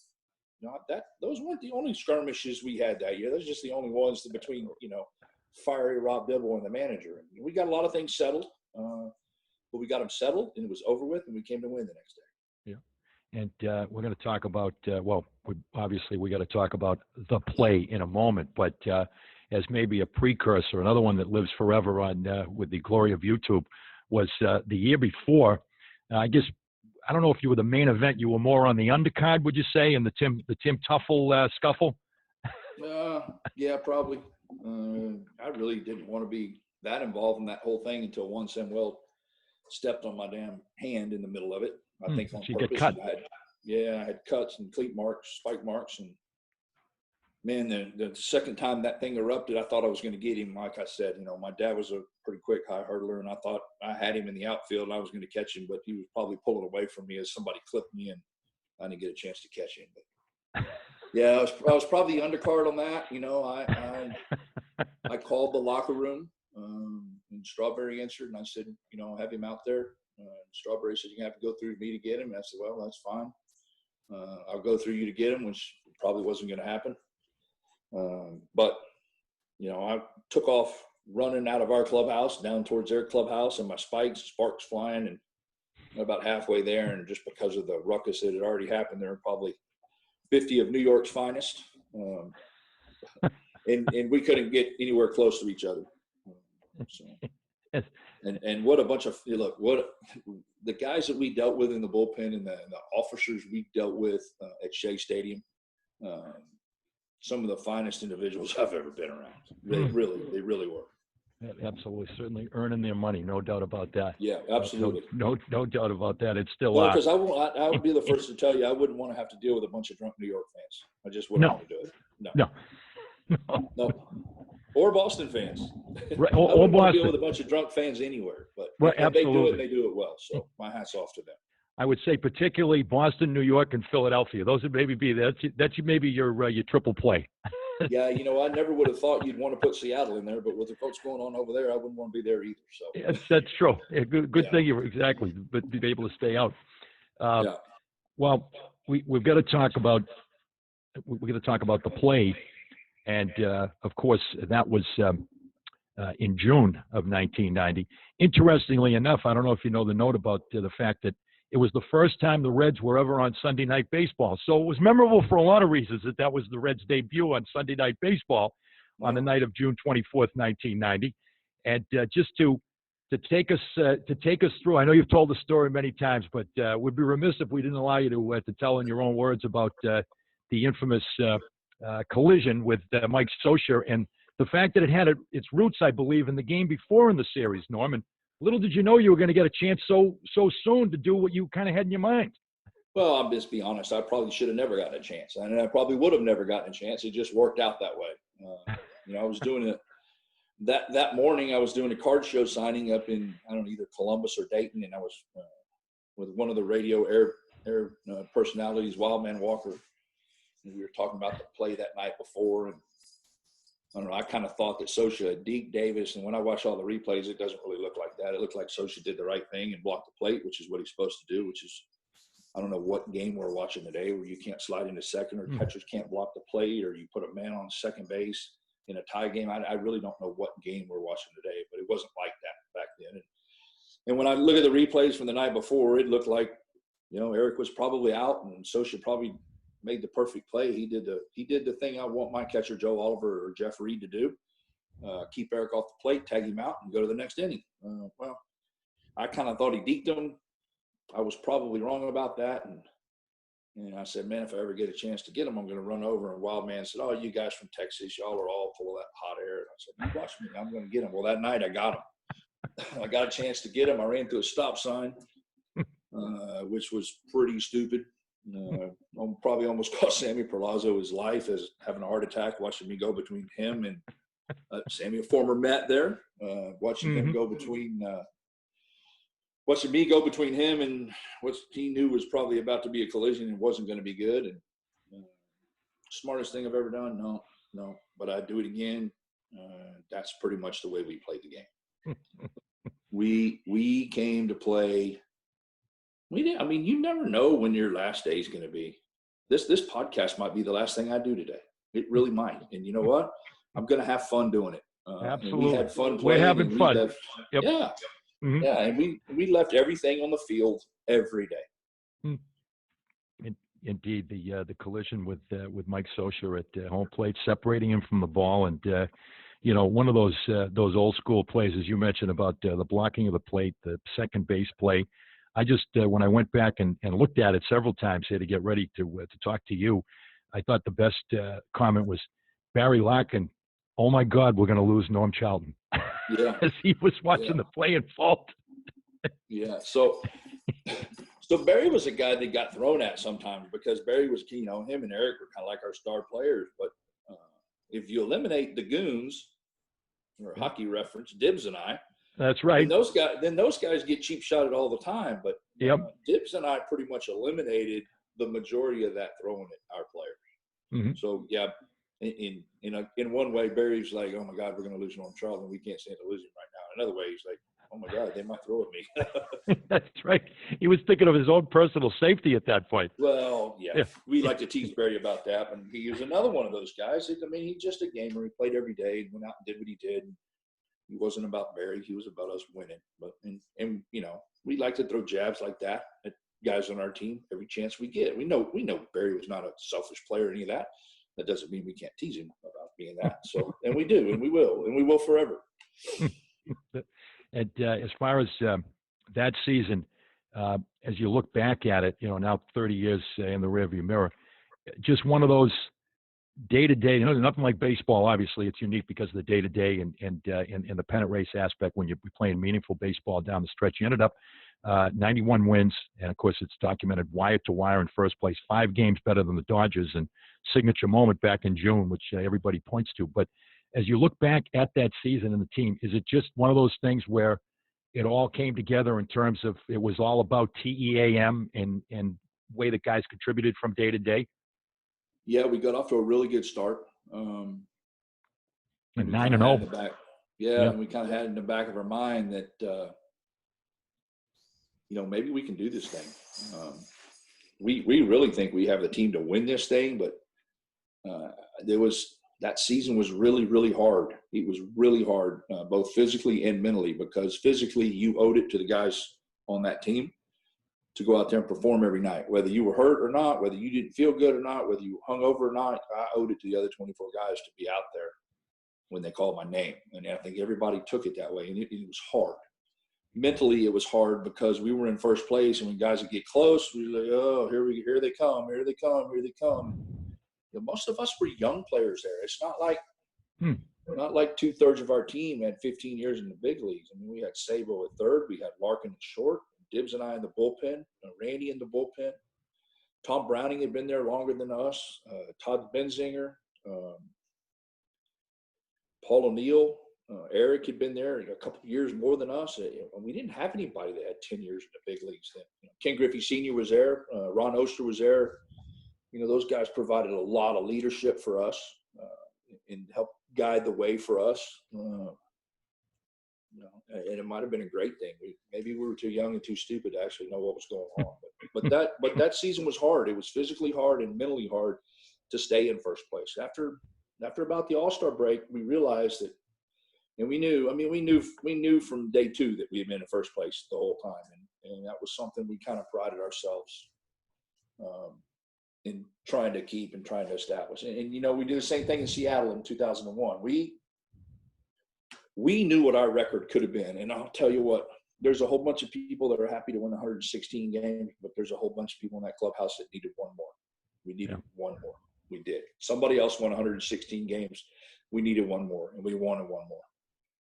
those weren't the only skirmishes we had that year. Those are just the only ones between fiery Rob Dibble and the manager. And we got a lot of things settled, but we got them settled, and it was over with, and we came to win the next day. And we're going to talk about, we got to talk about the play in a moment, but as maybe a precursor, another one that lives forever on with the glory of YouTube was the year before. I guess, I don't know if you were the main event. You were more on the undercard, would you say, in the Tim Tuffle scuffle? Yeah, probably. I really didn't want to be that involved in that whole thing until one Samuel stepped on my damn hand in the middle of it. I think on purpose. I had cuts and cleat marks, spike marks, and man, the second time that thing erupted, I thought I was going to get him. Like I said, my dad was a pretty quick high hurdler, and I thought I had him in the outfield and I was going to catch him, but he was probably pulling away from me as somebody clipped me, and I didn't get a chance to catch him. But yeah, I was probably the undercard on that. I called the locker room, and Strawberry answered, and I said, have him out there. Strawberry said, you're going to have to go through me to get him. And I said, well, that's fine. I'll go through you to get him, which probably wasn't going to happen. But I took off running out of our clubhouse down towards their clubhouse, and my sparks flying, and about halfway there. And just because of the ruckus that had already happened, there were probably 50 of New York's finest. And we couldn't get anywhere close to each other. And what a bunch of the guys that we dealt with in the bullpen and the officers we dealt with at Shea Stadium, some of the finest individuals I've ever been around. They really were. Yeah, absolutely, certainly earning their money, no doubt about that. Yeah, absolutely. No doubt about that. It's still because I would be the first to tell you I wouldn't want to have to deal with a bunch of drunk New York fans. I just wouldn't want to do it. No. Or Boston fans. Right. Or Boston. Deal with a bunch of drunk fans anywhere, but they do it, and they do it well. So my hat's off to them. I would say particularly Boston, New York, and Philadelphia. Those would maybe be that's maybe your triple play. Yeah, I never would have thought you'd want to put Seattle in there, but with what's going on over there, I wouldn't want to be there either. So yes, that's true. Good thing you exactly, but be able to stay out. Well, we've got to talk about the play. And, of course, that was in June of 1990. Interestingly enough, I don't know if you know the note about the fact that it was the first time the Reds were ever on Sunday Night Baseball. So it was memorable for a lot of reasons that was the Reds' debut on Sunday Night Baseball. on the night of June 24th, 1990. And just to take us through, I know you've told the story many times, but we'd be remiss if we didn't allow you to tell in your own words about the infamous collision with Mike Scioscia, and the fact that it had its roots, I believe, in the game before in the series, Norman. Little did you know you were going to get a chance so soon to do what you kind of had in your mind. Well, I'll just be honest. I probably should have never gotten a chance, and I probably would have never gotten a chance. It just worked out that way. I was doing it that morning. I was doing a card show signing up in either Columbus or Dayton, and I was with one of the radio air personalities, Wildman Walker. And we were talking about the play that night before, and I don't know. I kind of thought that Scioscia had deked Davis, and when I watch all the replays, it doesn't really look like that. It looked like Scioscia did the right thing and blocked the plate, which is what he's supposed to do. Which is, I don't know what game we're watching today, where you can't slide into second, or catchers can't block the plate, or you put a man on second base in a tie game. I really don't know what game we're watching today, but it wasn't like that back then. And when I look at the replays from the night before, it looked like, Eric was probably out, and Scioscia probably made the perfect play. He did the thing I want my catcher Joe Oliver or Jeff Reed to do: keep Eric off the plate, tag him out, and go to the next inning. Well, I kind of thought he deked him. I was probably wrong about that, and I said, man, if I ever get a chance to get him, I'm going to run over. And Wildman said, oh, you guys from Texas, y'all are all full of that hot air. And I said, you watch me, I'm going to get him. Well, that night I got him. I got a chance to get him. I ran through a stop sign, which was pretty stupid. Probably almost cost Sammy Perlazo his life, as having a heart attack watching me go between him and Sammy, a former Met there, watching him go between watching me go between him and what he knew was probably about to be a collision and wasn't going to be good. And smartest thing I've ever done? No, but I'd do it again. That's pretty much the way we played the game. We came to play. We did. I mean, you never know when your last day is going to be. This podcast might be the last thing I do today. It really might. And you know what? I'm going to have fun doing it. Absolutely. We had fun playing. We're having fun. Yep. Yeah. Mm-hmm. Yeah, and we left everything on the field every day. Indeed, the collision with Mike Scioscia at home plate, separating him from the ball, and one of those old school plays, as you mentioned, about the blocking of the plate, the second base play. I just when I went back and looked at it several times here to get ready to talk to you, I thought the best comment was Barry Larkin. Oh my God, we're going to lose Norm Charlton. Yeah, as he was watching the play in fault. Yeah, so Barry was a guy that got thrown at sometimes because Barry was, him and Eric were kind of like our star players. But if you eliminate the goons, or hockey reference, Dibbs and I. That's right. Then those guys get cheap shotted all the time. But Dibbs and I pretty much eliminated the majority of that throwing at our players. Mm-hmm. So yeah. In one way, Barry's like, oh my God, we're going to lose Norm Charlton. We can't stand to lose him right now. Another way, he's like, oh my God, they might throw at me. That's right. He was thinking of his own personal safety at that point. Well, yeah. We like to tease Barry about that, and he was another one of those guys. He's just a gamer. He played every day and went out and did what he did. He wasn't about Barry. He was about us winning. But and we like to throw jabs like that at guys on our team every chance we get. We know Barry was not a selfish player or any of that. That doesn't mean we can't tease him about being that. So, and we do, and we will forever. And as far as that season, as you look back at it, now 30 years in the rearview mirror, just one of those day-to-day, nothing like baseball, obviously. It's unique because of the day-to-day and the pennant race aspect when you're playing meaningful baseball down the stretch. You ended up 91 wins, and of course it's documented wire to wire in first place, 5 games better than the Dodgers, and signature moment back in June, which everybody points to. But as you look back at that season and the team, is it just one of those things where it all came together in terms of it was all about TEAM and way that guys contributed from day to day? Yeah, we got off to a really good start. And 9-0. Yeah, and we kind of had in the back of our mind that maybe we can do this thing. We really think we have the team to win this thing, but that season was really, really hard. It was really hard, both physically and mentally, because physically you owed it to the guys on that team to go out there and perform every night, whether you were hurt or not, whether you didn't feel good or not, whether you hung over or not. I owed it to the other 24 guys to be out there when they called my name. And I think everybody took it that way. And it was hard. Mentally, it was hard because we were in first place, and when guys would get close, we were like, oh, here they come. You know, most of us were young players there. It's not like not like 2/3 of our team had 15 years in the big leagues. I mean, we had Sabo at third, we had Larkin at short, Dibbs and I in the bullpen, Randy in the bullpen. Tom Browning had been there longer than us. Todd Benzinger, Paul O'Neill. Eric had been there a couple of years more than us. We didn't have anybody that had 10 years in the big leagues then. You know, Ken Griffey Sr. was there. Ron Oster was there. You know, those guys provided a lot of leadership for us and helped guide the way for us. You know, and it might have been a great thing. Maybe we were too young and too stupid to actually know what was going on. But that season was hard. It was physically hard and mentally hard to stay in first place. After about the All-Star break, we realized that. And we knew from day two that we had been in first place the whole time. And that was something we kind of prided ourselves in trying to keep and trying to establish. And you know, we did the same thing in Seattle in 2001. We knew what our record could have been. And I'll tell you what, there's a whole bunch of people that are happy to win 116 games, but there's a whole bunch of people in that clubhouse that needed one more. We needed one more. We did. Somebody else won 116 games. We needed one more, and we wanted one more.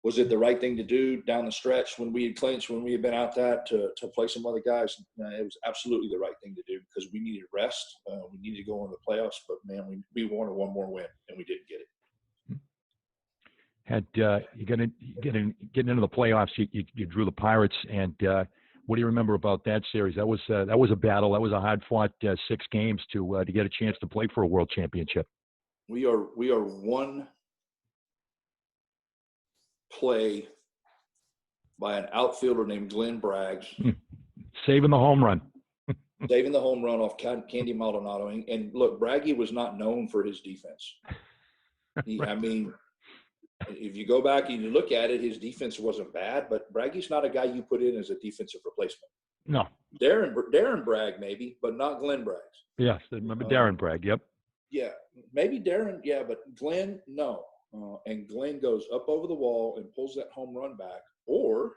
Was it the right thing to do down the stretch when we had clinched, when we had been out that to play some other guys? It was absolutely the right thing to do because we needed rest. We needed to go into the playoffs, but man, we wanted one more win, and we didn't get it. Had you getting into the playoffs, you drew the Pirates, and what do you remember about that series? That was a battle. That was a hard fought 6 games to get a chance to play for a world championship. We are one play by an outfielder named Glenn Braggs. Saving the home run. Saving the home run off Candy Maldonado. And look, Braggy was not known for his defense. I mean, if you go back and you look at it, his defense wasn't bad, but Braggy's not a guy you put in as a defensive replacement. No. Darren Bragg maybe, but not Glenn Braggs. Yes, remember Darren Bragg, yep. Yeah, maybe Darren, yeah, but Glenn, no. And Glenn goes up over the wall and pulls that home run back. Or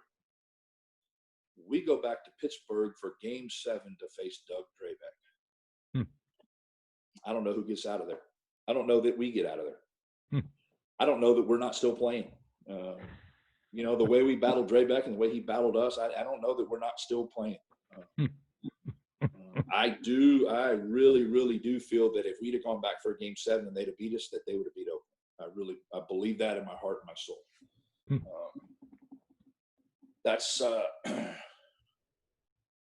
we go back to Pittsburgh for Game 7 to face Doug Drabek. I don't know who gets out of there. I don't know that we get out of there. I don't know that we're not still playing. You know, the way we battled Drabek and the way he battled us, I don't know that we're not still playing. I really, really do feel that if we'd have gone back for Game 7 and they'd have beat us, that they would have beat Oakland. I believe that in my heart and my soul.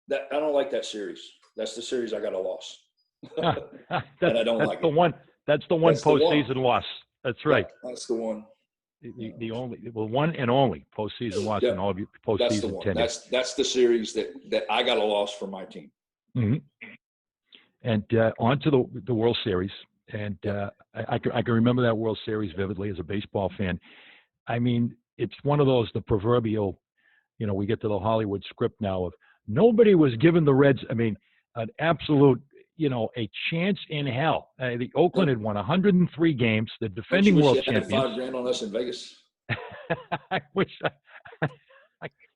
That I don't like that series. That's the series I got a loss. And I don't like it. That's the one postseason loss. That's right. Yeah, that's the one. The only, one and only postseason loss in all of your postseason tenure. That's the series that I got a loss for my team. Mm-hmm. And on to the World Series. And I can remember that World Series vividly as a baseball fan. I mean, it's one of those, the proverbial, you know, we get to the Hollywood script now of nobody was given the Reds, I mean, an absolute, you know, a chance in hell. The Oakland had won 103 games, the defending world champions. $5,000 on us in Vegas. I wish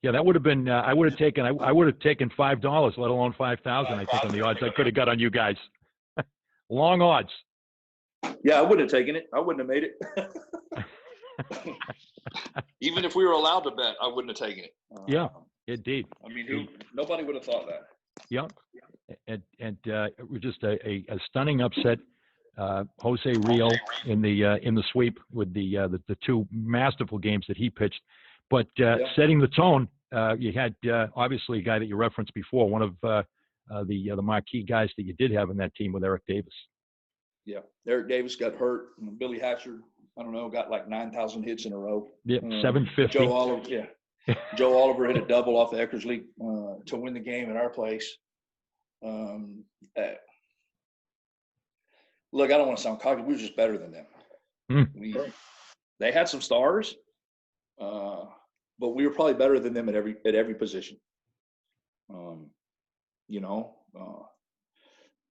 yeah, that would have been, I would have taken $5, let alone 5,000, I think, on the odds I could have got on you guys. Long odds. Yeah, I wouldn't have taken it. I wouldn't have made it. Even if we were allowed to bet, I wouldn't have taken it. Yeah, indeed. I mean, nobody would have thought that. Yeah, and it was just a stunning upset. Jose Rio in the sweep with the 2 masterful games that he pitched, but setting the tone. You had obviously a guy that you referenced before, one of the marquee guys that you did have in that team with Eric Davis. Yeah, Eric Davis got hurt. Billy Hatcher, I don't know, got like 9,000 hits in a row. Yeah, 750. Joe Oliver hit a double off the Eckersley to win the game at our place. Look, I don't want to sound cocky. We were just better than them. They had some stars, but we were probably better than them at every position. You know,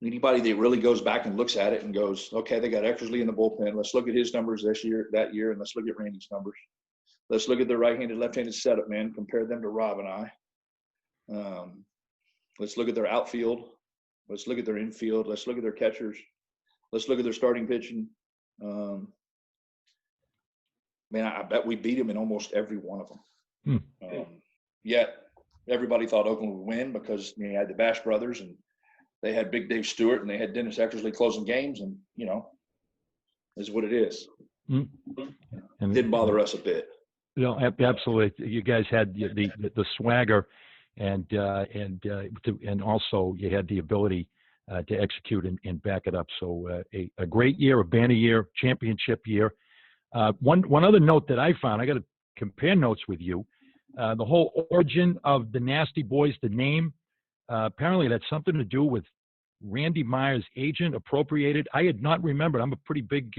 Anybody that really goes back and looks at it and goes, okay, they got Eckersley in the bullpen. Let's look at his numbers that year, and let's look at Randy's numbers. Let's look at the right-handed, left-handed setup, man. Compare them to Rob and I. Let's look at their outfield. Let's look at their infield. Let's look at their catchers. Let's look at their starting pitching. Man, I bet we beat him in almost every one of them. Yet everybody thought Oakland would win because you had the Bash brothers and they had Big Dave Stewart and they had Dennis Eckersley closing games, and is what it is. And didn't bother us a bit. Absolutely. You guys had the swagger, and also you had the ability to execute and back it up. So a great year, a banner year, championship year. One other note that I found, I got to compare notes with you. The whole origin of the Nasty Boys, the name, apparently that's something to do with Randy Meyer's agent appropriated. I had not remembered. I'm a pretty big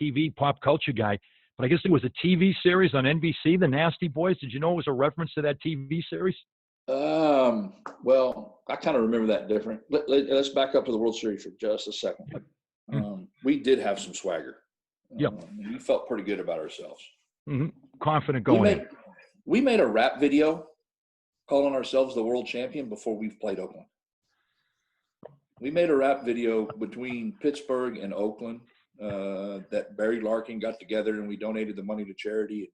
TV pop culture guy, but I guess there was a TV series on NBC, The Nasty Boys. Did you know it was a reference to that TV series? Well, I kind of remember that different. Let's back up to the World Series for just a second. We did have some swagger. We felt pretty good about ourselves. Confident going in. We made a rap video calling ourselves the world champion before we've played Oakland. We made a rap video between Pittsburgh and Oakland that Barry Larkin got together, and we donated the money to charity.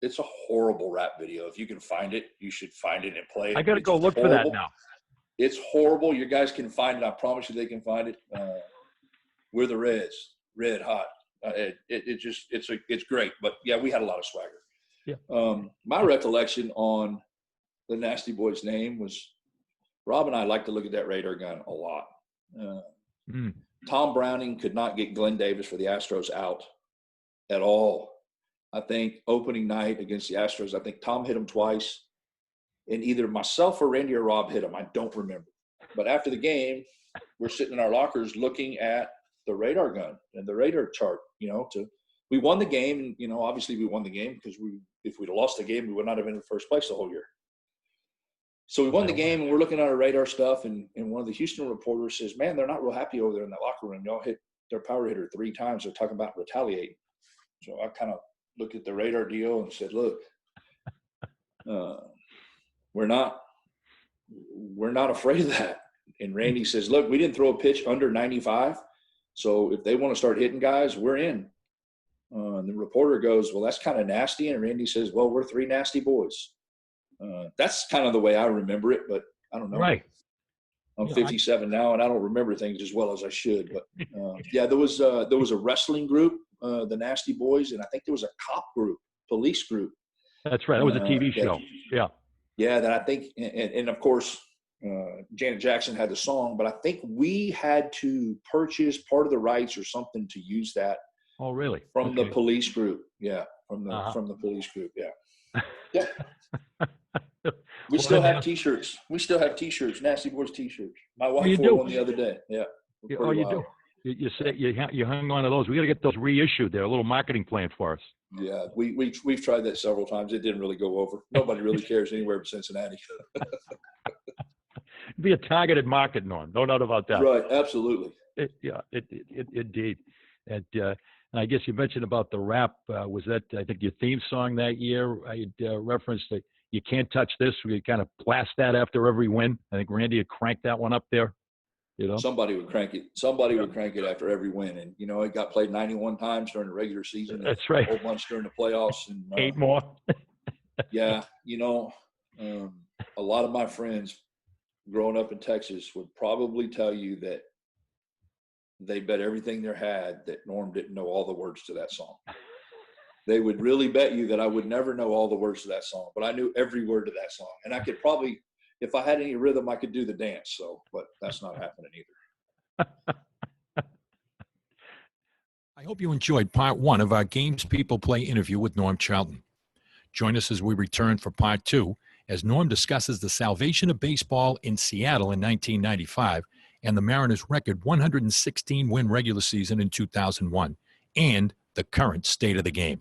It's a horrible rap video. If you can find it, you should find it and play it. I got to go look for that now. It's horrible. You guys can find it. I promise you they can find it. We're the Reds, red hot. It's great. But, yeah, we had a lot of swagger. Yeah. My recollection on the Nasty Boys name was Rob and I like to look at that radar gun a lot. Tom Browning could not get Glenn Davis for the Astros out at all. I think opening night against the Astros, I think Tom hit him twice, and either myself or Randy or Rob hit him. I don't remember. But after the game, we're sitting in our lockers looking at the radar gun and the radar chart, we won the game. And, obviously we won the game because if we'd have lost the game, we would not have been in first place the whole year. So we won the game, and we're looking at our radar stuff, and one of the Houston reporters says, man, they're not real happy over there in that locker room. Y'all hit their power hitter 3 times. They're talking about retaliating. So I kind of looked at the radar deal and said, look, we're not afraid of that. And Randy says, look, we didn't throw a pitch under 95. So if they want to start hitting guys, we're in. And the reporter goes, well, that's kind of nasty. And Randy says, well, we're 3 nasty boys. That's kind of the way I remember it, but I don't know. Right. I'm 57 now, and I don't remember things as well as I should. But yeah, there was a wrestling group, the Nasty Boys, and I think there was a cop group, police group. That's right. It was a TV show. Yeah. Yeah, that I think, and of course, Janet Jackson had the song, but I think we had to purchase part of the rights or something to use that. Oh, really? From the police group. Yeah, from the police group. Yeah. Yeah. We still have T-shirts. Nasty Boys T-shirts. My wife wore one the other day. Yeah. Oh, you do? You said you hung on to those. We got to get those reissued. They're a little marketing plan for us. Yeah, we've tried that several times. It didn't really go over. Nobody really cares anywhere but Cincinnati. It'd be a targeted market, Norm. No doubt about that. Right. Absolutely. Indeed. And I guess you mentioned about the rap. Was that, I think, your theme song that year? I referenced that you can't touch this. We kind of blast that after every win. I think Randy had cranked that one up there. Somebody would crank it. Somebody would crank it after every win, and it got played 91 times during the regular season. That's right. A whole bunch during the playoffs, and 8 more. Yeah, a lot of my friends growing up in Texas would probably tell you that they bet everything they had that Norm didn't know all the words to that song. They would really bet you that I would never know all the words to that song, but I knew every word to that song, and I could probably. If I had any rhythm, I could do the dance. But that's not happening either. I hope you enjoyed part 1 of our Games People Play interview with Norm Charlton. Join us as we return for part 2, as Norm discusses the salvation of baseball in Seattle in 1995 and the Mariners' record 116-win regular season in 2001, and the current state of the game.